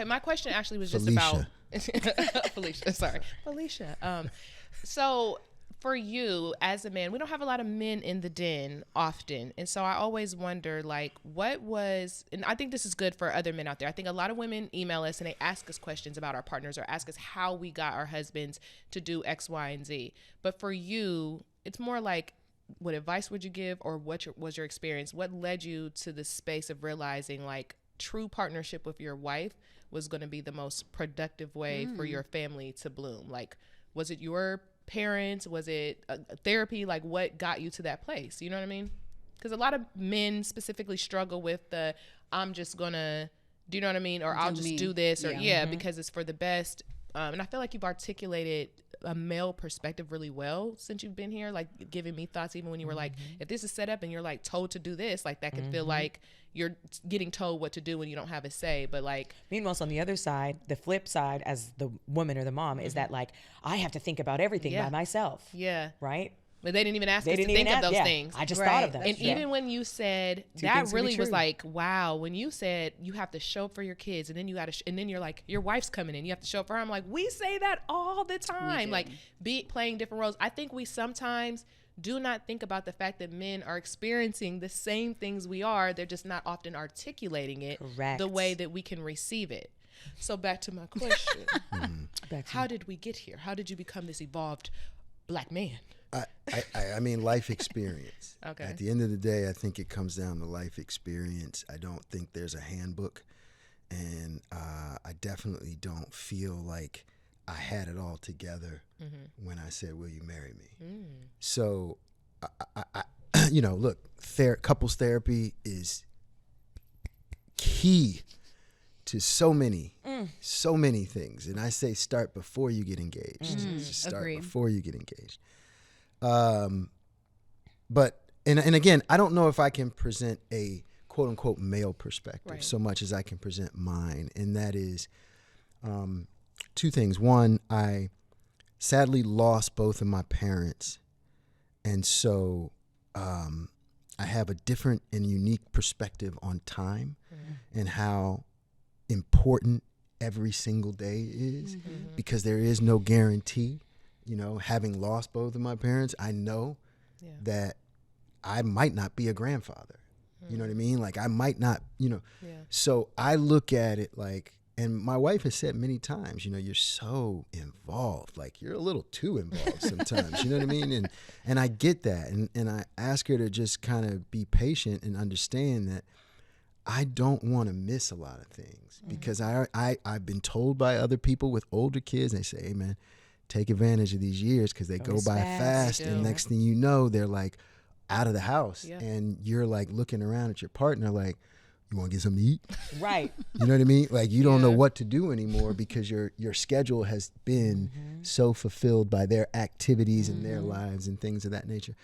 my question actually was just Felicia. about Felicia. Sorry, Felicia. So for you as a man, we don't have a lot of men in the den often. And so I always wonder, like, what was, and I think this is good for other men out there. I think a lot of women email us and they ask us questions about our partners or ask us how we got our husbands to do X, Y, and Z. But for you, it's more like, what advice would you give, or what was your experience? What led you to the space of realizing, like, true partnership with your wife was going to be the most productive way for your family to bloom? Like, was it your parents? Was it therapy? Like, what got you to that place? You know what I mean? Because a lot of men specifically struggle with the, I'm just gonna, do you know what I mean? Or I'll just do this, or because it's for the best. And I feel like you've articulated a male perspective really well since you've been here, like giving me thoughts, even when you were like, if this is set up and you're like told to do this, like that could feel like you're getting told what to do when you don't have a say. But like, meanwhile, on the other side, the flip side as the woman or the mom is that, like, I have to think about everything by myself. Yeah. Right? But they didn't even ask us to think of those things. I just thought of them. And even when you said, that really was like, wow, when you said you have to show up for your kids, and then you got to, and then you're like, your wife's coming in, you have to show up for her. I'm like, we say that all the time, like playing different roles. I think we sometimes do not think about the fact that men are experiencing the same things we are. They're just not often articulating it the way that we can receive it. So back to my question. How did we get here? How did you become this evolved black man? I mean, life experience. Okay. At the end of the day, I think it comes down to life experience. I don't think there's a handbook, and I definitely don't feel like I had it all together when I said, will you marry me? So, I you know, look, couples therapy is key to so many things. And I say start before you get engaged. Just start before you get engaged. But again, I don't know if I can present a quote unquote male perspective so much as I can present mine. And that is, two things. One, I sadly lost both of my parents. And so, I have a different and unique perspective on time and how important every single day is, because there is no guarantee. You know, having lost both of my parents, I know that I might not be a grandfather. You know what I mean? Like, I might not, you know. So I look at it like, and my wife has said many times, you know, you're so involved. Like, you're a little too involved sometimes. You know what I mean? And I get that. And I ask her to just kind of be patient and understand that I don't want to miss a lot of things, because I've been told by other people with older kids, they say, hey, man, take advantage of these years because they go by fast. And next thing you know, they're like out of the house. And you're like looking around at your partner like, you want to get something to eat? Right. You know what I mean? Like, you don't know what to do anymore because your schedule has been so fulfilled by their activities and their lives and things of that nature.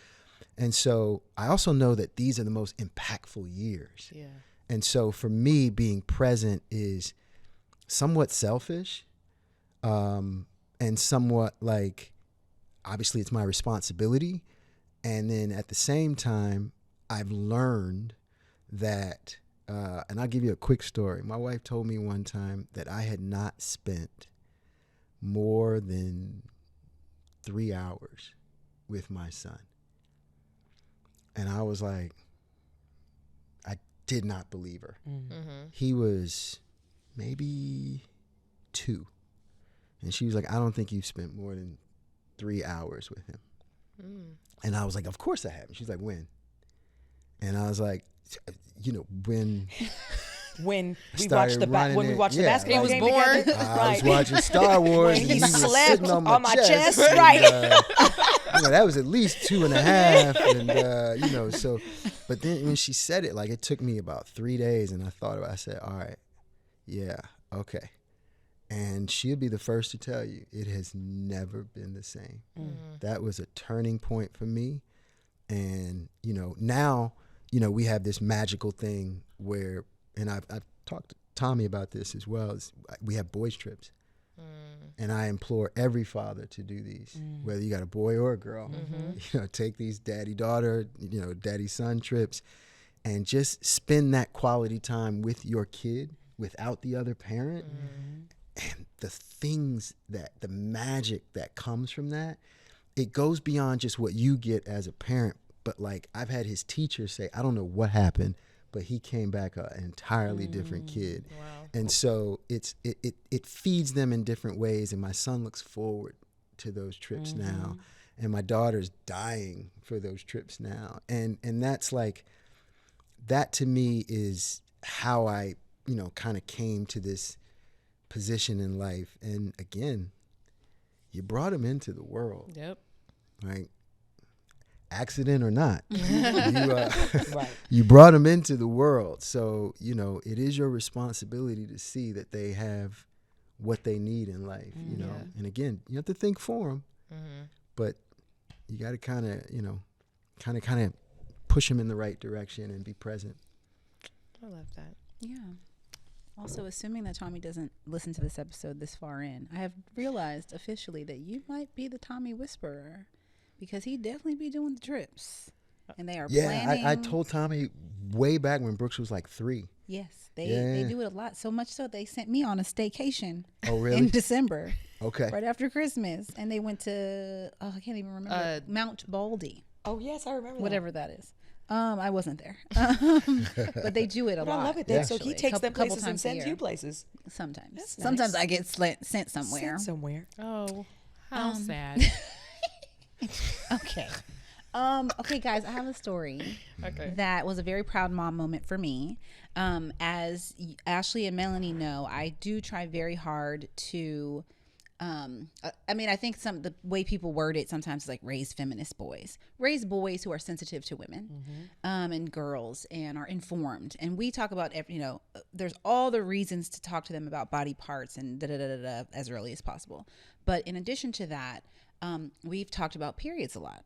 And so I also know that these are the most impactful years. And so for me, being present is somewhat selfish, and somewhat like, obviously it's my responsibility. And then at the same time, I've learned that, and I'll give you a quick story. My wife told me one time that I had not spent more than 3 hours with my son. And I was like, I did not believe her. He was maybe 2. And she was like, I don't think you've spent more than 3 hours with him. And I was like, of course I haven't. She's like, when? And I was like, you know, when we watched the basketball game together. I was watching Star Wars. When and he was slept sitting on my chest. right. You know, that was at least 2.5. And, you know, so, but then when she said it, like, it took me about 3 days. And I thought about it. I said, all right, yeah, okay. And she'll be the first to tell you, it has never been the same. That was a turning point for me. And, you know, now, you know, we have this magical thing where, and I've talked to Tommy about this as well, is we have boys trips. And I implore every father to do these, whether you got a boy or a girl, you know, take these daddy-daughter, you know, daddy-son trips and just spend that quality time with your kid without the other parent. And the things that, the magic that comes from that it goes beyond just what you get as a parent. But like I've had his teacher say, I don't know what happened, but he came back an entirely different kid. Wow. And so it feeds them in different ways. And my son looks forward to those trips now. And my daughter's dying for those trips now. And that's like, that to me is how I, kind of came to this position in life. And again, you brought him into the world. Yep. Right? Accident or not, Right. you brought them into the world. So, it is your responsibility to see that they have what they need in life, And again, you have to think for them, but you got to kind of push them in the right direction and be present. I love that. Yeah. Also, assuming that Tommy doesn't listen to this episode this far in, I have realized officially that you might be the Tommy Whisperer. Because he'd definitely be doing the trips. And they are planning. I told Tommy way back when Brooks was like 3. Yes, they do it a lot. So much so they sent me on a staycation. Oh, really? In December. Okay. Right after Christmas. And they went to, I can't even remember. Mount Baldy. Oh, yes, I remember Whatever that is. I wasn't there. But they do it a lot. I love it. Yeah. So he takes them couple places and times a sends year. you places. Sometimes. That's Sometimes nice. I get sent somewhere. Sent somewhere. Oh, how sad. Okay. Okay, guys, I have a story Okay. that was a very proud mom moment for me. As Ashley and Melanie know, I do try very hard to, I think the way people word it sometimes is like raise feminist boys, raise boys who are sensitive to women, and girls and are informed. And we talk about, there's all the reasons to talk to them about body parts and as early as possible. But in addition to that, we've talked about periods a lot.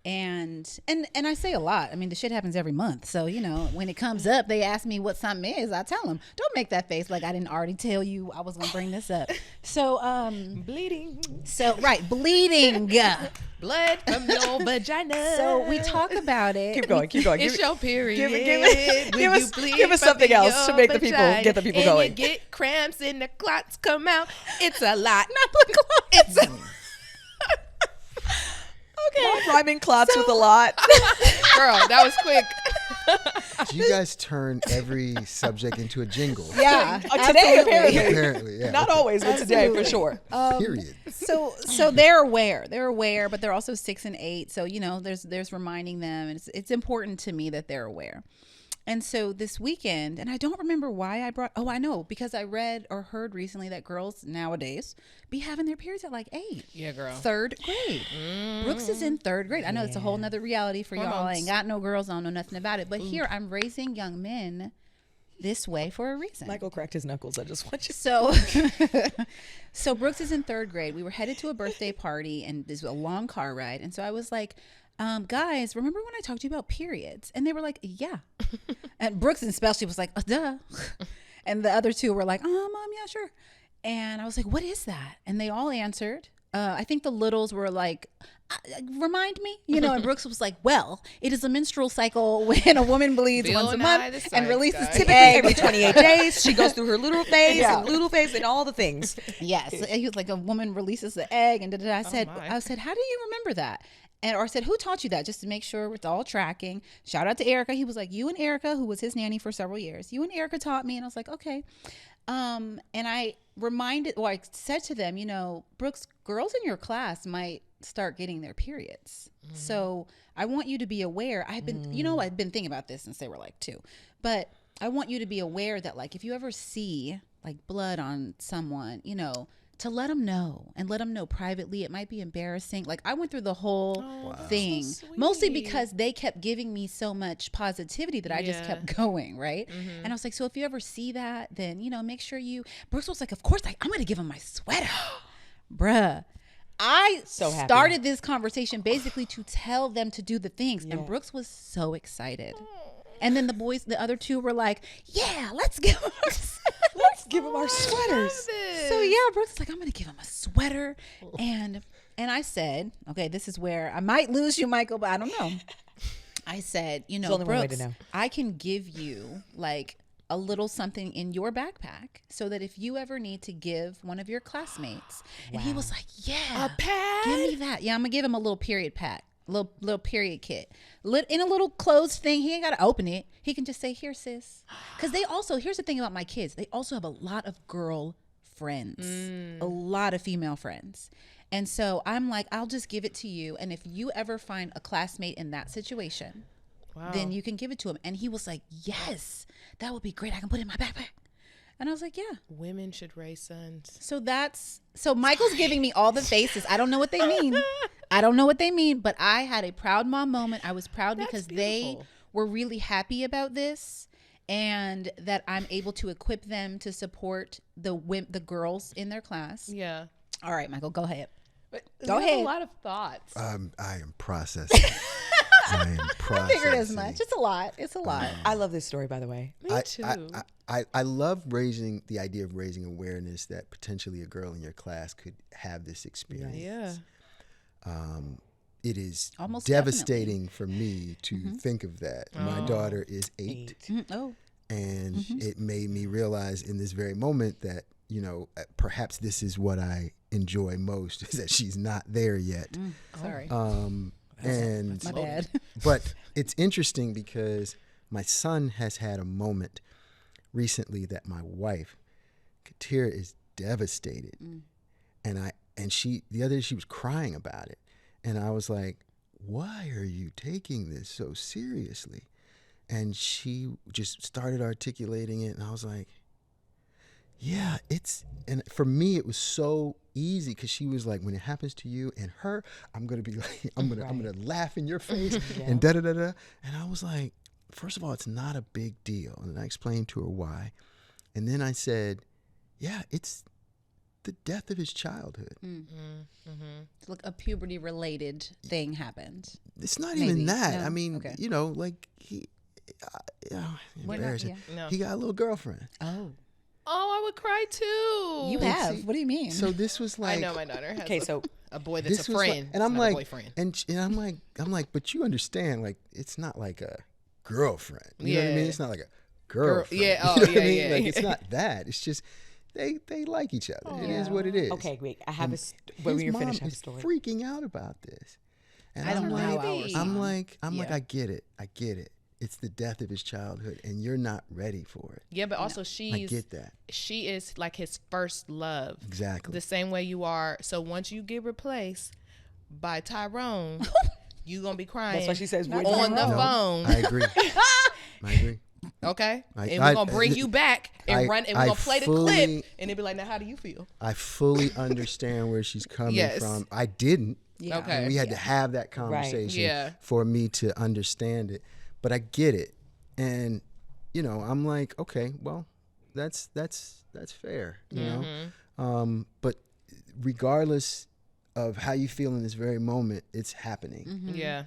And I say a lot. I mean, the shit happens every month. So, when it comes up, they ask me what something is. I tell them, don't make that face like I didn't already tell you I was going to bring this up. So, Bleeding. bleeding. Blood from your vagina. So we talk about it. Keep going. It's your period. Give us something else to make the people get the people going. And you get cramps and the clots come out. It's a lot. Not the clots. It's a Okay. Rhyming clots with a lot. girl. That was quick. You guys turn every subject into a jingle. Yeah. Today, apparently. Apparently, yeah. Not always, but today for sure. Period. So they're aware, but they're also 6 and 8. So, there's reminding them, and it's important to me that they're aware. And so this weekend, and I don't remember why I know, because I read or heard recently that girls nowadays be having their periods at like 8. Yeah, girl. 3rd grade. Brooks is in 3rd grade. I know it's a whole nother reality for y'all. I ain't got no girls, I don't know nothing about it. But here I'm raising young men this way for a reason. Michael cracked his knuckles. I just want you. So Brooks is in 3rd grade. We were headed to a birthday party, and this was a long car ride. And so I was like, guys, remember when I talked to you about periods? And they were like, yeah. And Brooks especially was like, duh. And the other two were like, Mom, yeah, sure. And I was like, what is that? And they all answered. I think the littles were like, remind me, and Brooks was like, well, it is a menstrual cycle when a woman bleeds Bill once a and month and releases guys. typically Every 28 days, she goes through her luteal phase and all the things. Yes. He was like, a woman releases the egg. And I said, my. how do you remember that? Or I said, who taught you that? Just to make sure it's all tracking. Shout out to Erica. He was like, you and Erica, who was his nanny for several years. You and Erica taught me. And I was like, okay. And I I said to them, Brooks, girls in your class might start getting their periods. So I want you to be aware. I've been thinking about this since they were like 2. But I want you to be aware that, like, if you ever see like blood on someone, to let them know, and let them know privately. It might be embarrassing. Like, I went through the whole thing, so mostly sweet. because they kept giving me so much positivity that I just kept going, right? And I was like, so if you ever see that, then, make sure you, Brooks was like, of course, I'm going to give him my sweater. Bruh. I started this conversation basically to tell them to do the things. And Brooks was so excited. And then the other 2 were like, yeah, let's give him our sweaters. So yeah, Brooks is like, I'm gonna give him a sweater. And I said, okay, this is where I might lose you, Michael, but I don't know. I said, only one way to Brooks, know. I can give you like a little something in your backpack so that if you ever need to give one of your classmates. And he was like, yeah, A pad? give me that. Yeah, I'm gonna give him a little period pack, little period kit, in a little closed thing. He ain't gotta open it. He can just say, here, sis. Because they also, here's the thing about my kids, they also have a lot of girl friends, a lot of female friends. And so I'm like, I'll just give it to you. And if you ever find a classmate in that situation, then you can give it to him. And he was like, yes, that would be great. I can put it in my backpack. And I was like, yeah. Women should raise sons. So Michael's giving me all the faces. I don't know what they mean. But I had a proud mom moment. I was proud because they were really happy about this, and that I'm able to equip them to support the girls in their class. Yeah. All right, Michael, go ahead. Go ahead. A lot of thoughts. I am processing. I am processing. I figured as much. It's a lot. I love this story, by the way. Me too. I love the idea of raising awareness that potentially a girl in your class could have this experience. Yeah. It is Almost devastating for me to think of that. My daughter is 8. Oh. And it made me realize in this very moment that, perhaps this is what I enjoy most, is that she's not there yet. Sorry. And my bad. But it's interesting because my son has had a moment recently that my wife, Katira, is devastated. And she, the other day, she was crying about it. And I was like, why are you taking this so seriously? And she just started articulating it. And I was like, yeah, and for me, it was so easy because she was like, when it happens to you and her, I'm going to be like, I'm going to laugh in your face and da-da-da-da. And I was like, first of all, it's not a big deal. And I explained to her why. And then I said, yeah, it's the death of his childhood. Look, a puberty related thing happened. It's not even that. No? I mean, Okay. like he, embarrassing. No. He got a little girlfriend. Oh, I would cry too. You have? What do you mean? So this was like, I know my daughter has a boy that's this a was friend. like, and I'm not like, a boyfriend. and I'm like, but you understand, like, it's not like a girlfriend. You know what I mean? It's not like a girlfriend. yeah. Oh, you know what I mean? yeah. Like, it's not that. It's just they like each other. It is what it is. Okay, great. I have when you're finished, I have a His story. mom is freaking out about this. And I don't know how Maybe. ours. I'm like, I get it. It's the death of his childhood, and you're not ready for it. Yeah, but also I get that. she is like his first love. Exactly. The same way you are. So once you get replaced by Tyrone, you gonna be crying. That's why she says, on "Where's the Tyrone?" phone. I agree. I agree. Okay, I- and we're gonna bring you back and I- run, and we're I gonna play the fully- clip, and it'll be like, now how do you feel? I fully understand where she's coming Yes. from. I didn't. Yeah. Okay. And we had to have that conversation Yeah. for me to understand it. But I get it. And, I'm like, okay, well, that's fair, you know? But regardless of how you feel in this very moment, it's happening. Yeah,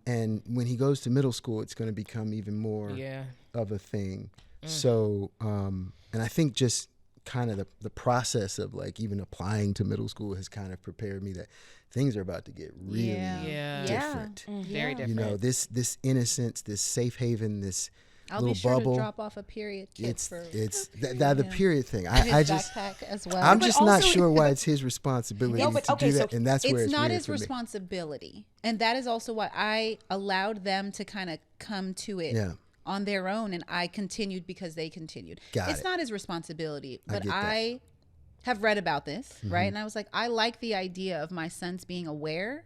And when he goes to middle school, it's going to become even more yeah. of a thing. So, and I think just kind of the process of like even applying to middle school has kind of prepared me that things are about to get really Yeah. different. Very different. This innocence, this safe haven, this I'll little be sure bubble. to drop off a period kit It's for the period thing. his I just backpack as well. I'm But just not also sure why it's his responsibility No, but to okay, do that, so and that's where it's it's not weird his for me. responsibility, and that is also why I allowed them to kind of come to it Yeah. on their own, and I continued because they continued. Got it's it. not his responsibility, but get that. I have read about this, right? And I was like, I like the idea of my sons being aware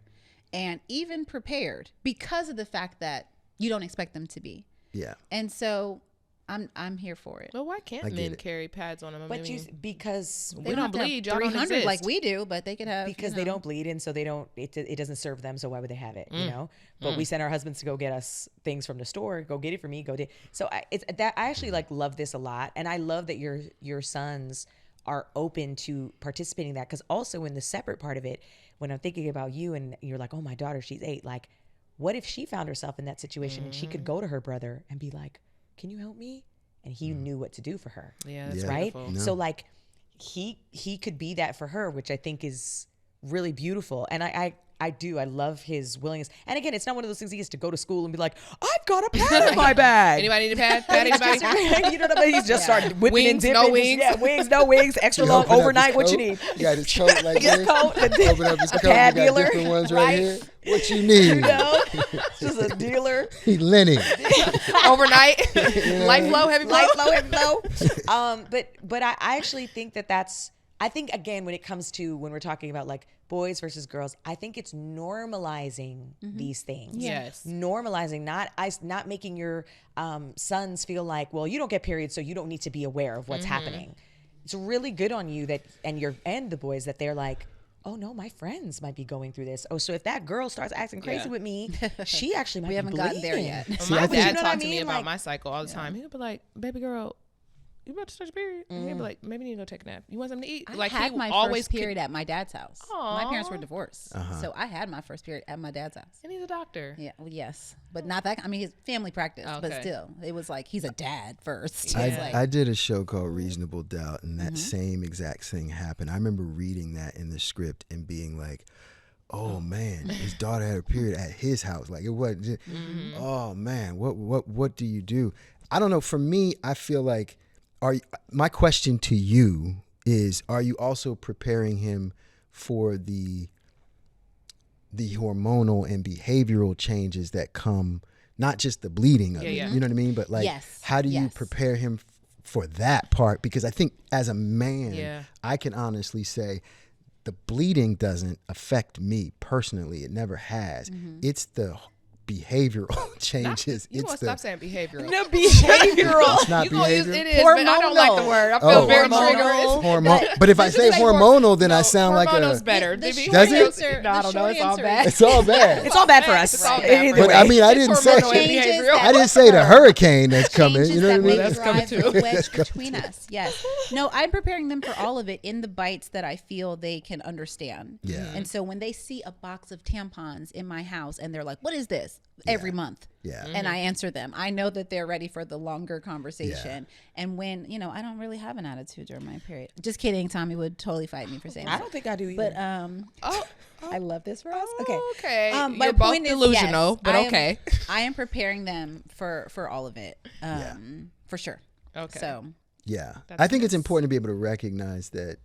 and even prepared because of the fact that you don't expect them to be. Yeah. And so I'm here for it. Well, why can't I get men it. carry pads on them? I But mean, because They We don't have to have bleed. Y'all don't 300 like exist. we do, but they could have they don't bleed, and so they don't. It doesn't serve them. So why would they have it? You know. But Mm. we send our husbands to go get us things from the store. Go get it for me. Go get. So I actually like love this a lot, and I love that your sons are open to participating in that, because also in the separate part of it, when I'm thinking about you and you're like, oh, my daughter, she's 8. Like, what if she found herself in that situation and she could go to her brother and be like, can you help me? And he knew what to do for her. yeah, that's Yeah. Right. beautiful. No. So like he could be that for her, which I think is really beautiful. And I love his willingness. And again, it's not one of those things he gets to go to school and be like, I got a pad in my bag. Anybody need a pad? Pad anybody? You know what I mean? He's just started whipping Wings, and dipping. no wings. Yeah, wings, no wings. Extra You long open up his overnight. What you coat, need? You got his coat like His this. coat, Open up his a coat. You pad got dealer, different ones right? right here. What you need? You know, just a dealer. He Lenny. Overnight. Light flow, heavy flow. Light flow, heavy flow. But I actually think that's. I think again when it comes to when we're talking about like boys versus girls, I think it's normalizing these things. Yes. Normalizing, not making your sons feel like, well, you don't get periods, so you don't need to be aware of what's happening. It's really good on you that and the boys that they're like, oh no, my friends might be going through this. Oh, so if that girl starts acting crazy with me, she actually might be haven't gotten there bleeding. yet. My I dad think- talked to me mean? about Like, my cycle all the time. He'd be like, baby girl, you about to start your period? And he'd be like, maybe you need to go take a nap. You want something to eat? I Like had he my always first period at my dad's house. My parents were Aw. divorced, so I had my first period at my dad's house. And he's a doctor. Yeah, well, yes, but not that. I mean, his family practice, but Okay. still, it was like he's a dad first. Yeah. It's like, I did a show called Reasonable Doubt, and that same exact thing happened. I remember reading that in the script and being like, oh man, his daughter had a period at his house. Like it wasn't. Oh man, what do you do? I don't know. For me, I feel like, my question to you is: are you also preparing him for the hormonal and behavioral changes that come? Not just the bleeding of it, yeah. you know what I mean? But like, Yes, how do you yes. prepare him for that part? Because I think as a man, Yeah. I can honestly say the bleeding doesn't affect me personally. It never has. It's the behavioral changes. You it's want to stop saying behavioral. The behavioral. it's not You gonna use behavioral. it is, but I don't like the Hormonal. word. I feel Oh. very Hormonal. triggered. But if I say hormonal, then I No, sound like hormonal's a. better. The The short Does it? answer- No, I the don't know. short It's all answer bad. It's all bad. It's all bad for us. It's all bad Either for us. But I way. mean, I didn't say. hormonal and Changes behavioral. that I didn't say the hurricane that's coming. changes You know what I that mean? may That's coming drive too. the wedge between us. Yes. No, I'm preparing them for all of it in the bites that I feel they can understand. Yeah. And so when they see a box of tampons in my house and they're like, "What is this?" every month. Yeah. And I answer them. I know that they're ready for the longer conversation. And when, I don't really have an attitude during my period. Just kidding. Tommy would totally fight me for saying I that. don't think I do either. But I love this for us. Okay. Okay. My You're both point is, delusional, yes, but I am- okay. I am preparing them for all of it. For sure. Okay. So Yeah. That's I think it's nice. important to be able to recognize that,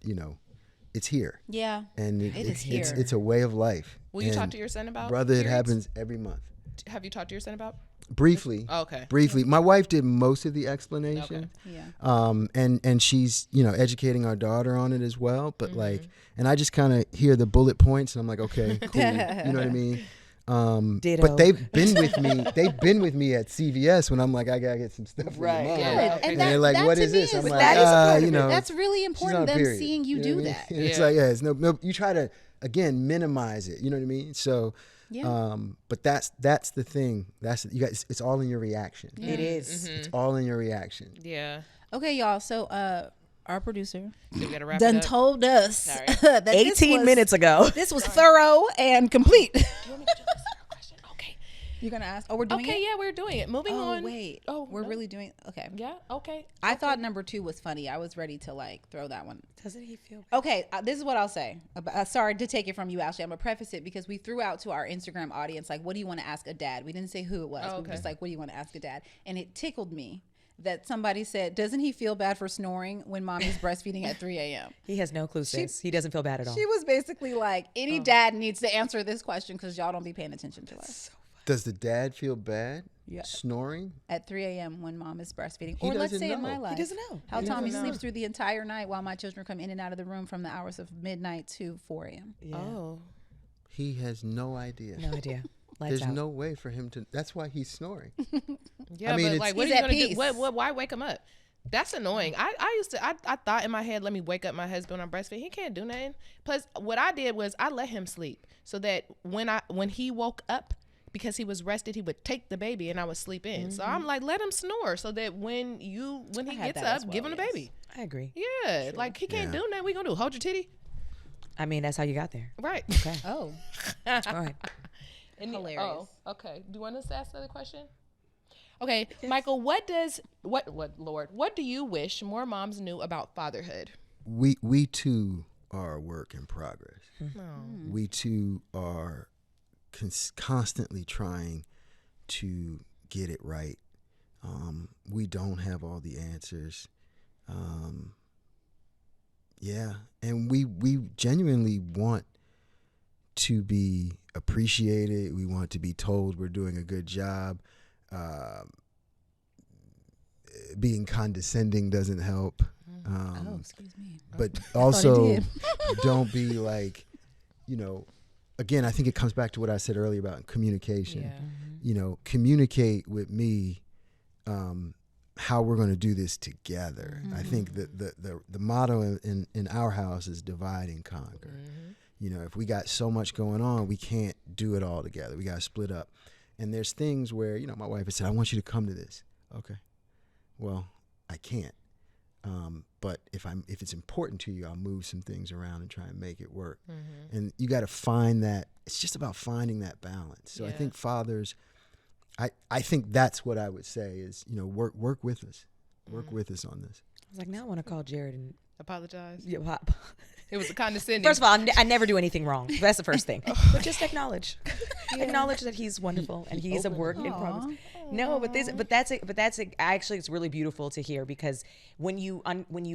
it's here. yeah. And It is here. it's a way of life. Will you talk And to your son about brotherhood periods? happens every month. Have you talked to your son about? Briefly. Oh, okay. Briefly. My wife did most of the explanation. Yeah. And she's, educating our daughter on it as well. But and I just kind of hear the bullet points and I'm like, okay, cool. You know what I mean? Ditto. But they've been with me. They've been with me at CVS when I'm like, I gotta get some stuff for Right. your mom. Yeah. Good. And they're like, that what to is me this? I'm is- like, that is a part of it. that's really she's important. on a Them period. seeing you know do what I mean? that. It's Yeah. like, it's no, you try to again minimize it. You know what I mean? So, Yeah. but that's the thing. You guys, it's all in your reaction. It is. It's all in your reaction. Yeah. Okay, y'all. So our producer So we gotta wrap done it up. told us Sorry. that this 18 was- minutes ago. This was thorough and complete. Do you want me to do this question? Okay. You're gonna ask? Oh, we're doing Okay. it. Yeah, we're doing it. Moving Oh on. wait. Oh, we're no. really doing. Okay. Yeah. Okay. I thought number 2 was funny. I was ready to throw that one. Doesn't he feel? Okay, this is what I'll say. Sorry to take it from you, Ashley. I'm gonna preface it because we threw out to our Instagram audience what do you want to ask a dad? We didn't say who it was. Oh, We okay. were just what do you want to ask a dad? And it tickled me that somebody said, doesn't he feel bad for snoring when mommy's breastfeeding at 3 a.m.? He has no clue, sis. He doesn't feel bad at all. She was basically like, any dad needs to answer this question because y'all don't be paying attention to us. Does the dad feel bad? Yeah. Snoring? At 3 a.m. when mom is breastfeeding. He or let's doesn't say in know. my He life. doesn't know. How He Tommy doesn't sleeps know. through the entire night while my children come in and out of the room from the hours of midnight to 4 a.m. Yeah. Oh. He has no idea. No idea. Lights There's out. no way for him to. That's why he's snoring. Yeah, I mean, but it's- what are He's you at gonna do? peace. Why wake him up? That's annoying. I thought in my head, let me wake up my husband when I'm breastfeeding. He can't do nothing. Plus, what I did was I let him sleep so that when he woke up, because he was rested, he would take the baby and I would sleep in. So I'm like, let him snore so that when he had gets that as up, give well, him the yes. baby. I agree. Yeah, like he can't Yeah. do nothing. We gonna do hold your titty, I mean, that's how you got there. right? Okay. Oh. All right. Hilarious. Oh, okay. Do you want us to ask another question? Okay, Michael, what do you wish more moms knew about fatherhood? We too are a work in progress. We too are constantly trying to get it right. We don't have all the answers. Yeah, and we genuinely want to be appreciated. We want to be told we're doing a good job. Being condescending doesn't help. Oh, excuse me. But I also did. don't be like, again, I think it comes back to what I said earlier about communication. Yeah. Communicate with me how we're going to do this together. I think that the motto in our house is divide and conquer. If we got so much going on, we can't do it all together. We got to split up. And there's things where, my wife has said, I want you to come to this. Okay. Well, I can't. But if it's important to you, I'll move some things around and try and make it work. And you got to find that. It's just about finding that balance. So I think fathers, I think that's what I would say is, work with us. Work with us on this. I was like, now I want to call Jared and Apologize. yeah, It was a condescending. first of all, I never do anything wrong. That's the first thing. But just acknowledge that he's wonderful and he's a work in progress. No, but that's actually it's really beautiful to hear, because when you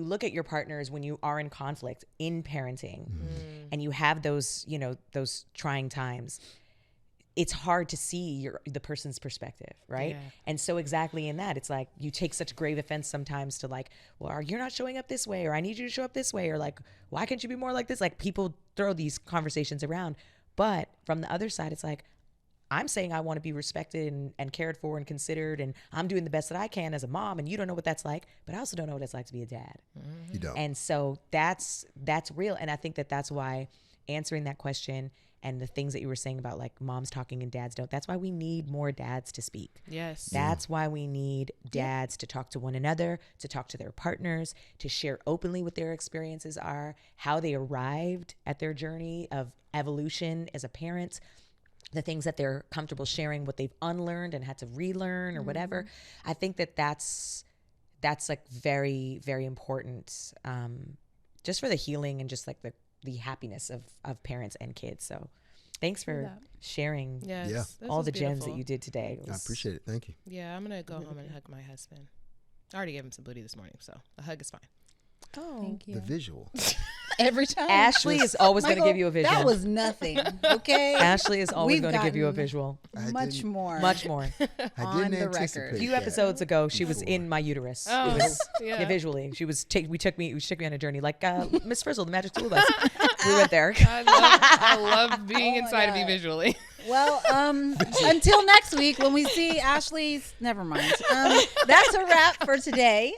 look at your partners when you are in conflict in parenting and you have those those trying times, it's hard to see the person's perspective, right? Yeah. And so exactly in that, it's like you take such grave offense sometimes to like, well, you're not showing up this way, or I need you to show up this way, or like, why can't you be more like this? Like, people throw these conversations around. But from the other side, it's like, I'm saying I want to be respected and cared for and considered, and I'm doing the best that I can as a mom, and you don't know what that's like, but I also don't know what it's like to be a dad. You don't. And so that's real. And I think that's why answering that question and the things that you were saying about like moms talking and dads don't, that's why we need more dads to speak. Yes. That's why we need dads to talk to one another, to talk to their partners, to share openly what their experiences are, how they arrived at their journey of evolution as a parent, the things that they're comfortable sharing, what they've unlearned and had to relearn or whatever. I think that's like very, very important, just for the healing and just like the happiness of parents and kids. So thanks for sharing Yes. Yeah. This all was the gems that beautiful. you did today. I appreciate it. Thank you. Yeah, I'm going to go home and hug my husband. I already gave him some booty this morning, so a hug is fine. Oh, Thank you. The visual. Every time. Ashley is always going to Michael, give you a visual. That was nothing. Okay. Ashley is always We've going to give you a gotten visual. Much more. Much more. I On didn't the anticipate record. A few that episodes ago, she was before. in my uterus. Oh, It was, yeah. visually. She took me on a journey like Miss Frizzle, the Magic School Bus. We went there. I love being Oh my inside of you God. visually. Well, until next week when we see Ashley's, never mind. That's a wrap for today.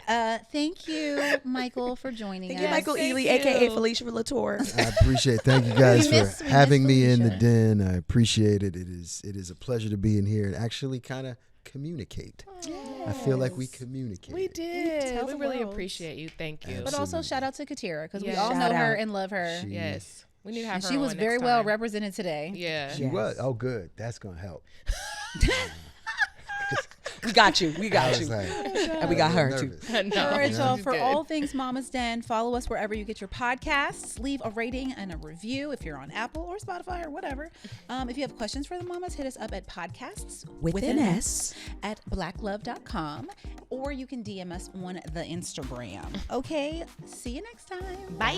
Thank you, Michael, for joining Thank us. you, Michael thank Ealy, you. aka Felicia Latour. I appreciate it. Thank you guys We for miss having me in the Felicia. den. I appreciate it. It is a pleasure to be in here and actually kind of communicate. I feel like we communicate. We did. Tell We the really world. appreciate you. Thank you. But also Absolutely. shout out to Katira because we Yeah. all Shout know her out. and love her. She- Yes. We need to have And her she was on very next well time. represented today. Yeah. She Yes. was. Oh, good. That's gonna help. We got you. We I got was you. like, And we got her too. nervous. No, All right, y'all. she's For good. all things Mama's Den, follow us wherever you get your podcasts. Leave a rating and a review if you're on Apple or Spotify or whatever. If you have questions for the mamas, hit us up at podcasts With an S. at blacklove.com, or you can DM us on the Instagram. Okay, see you next time. Bye.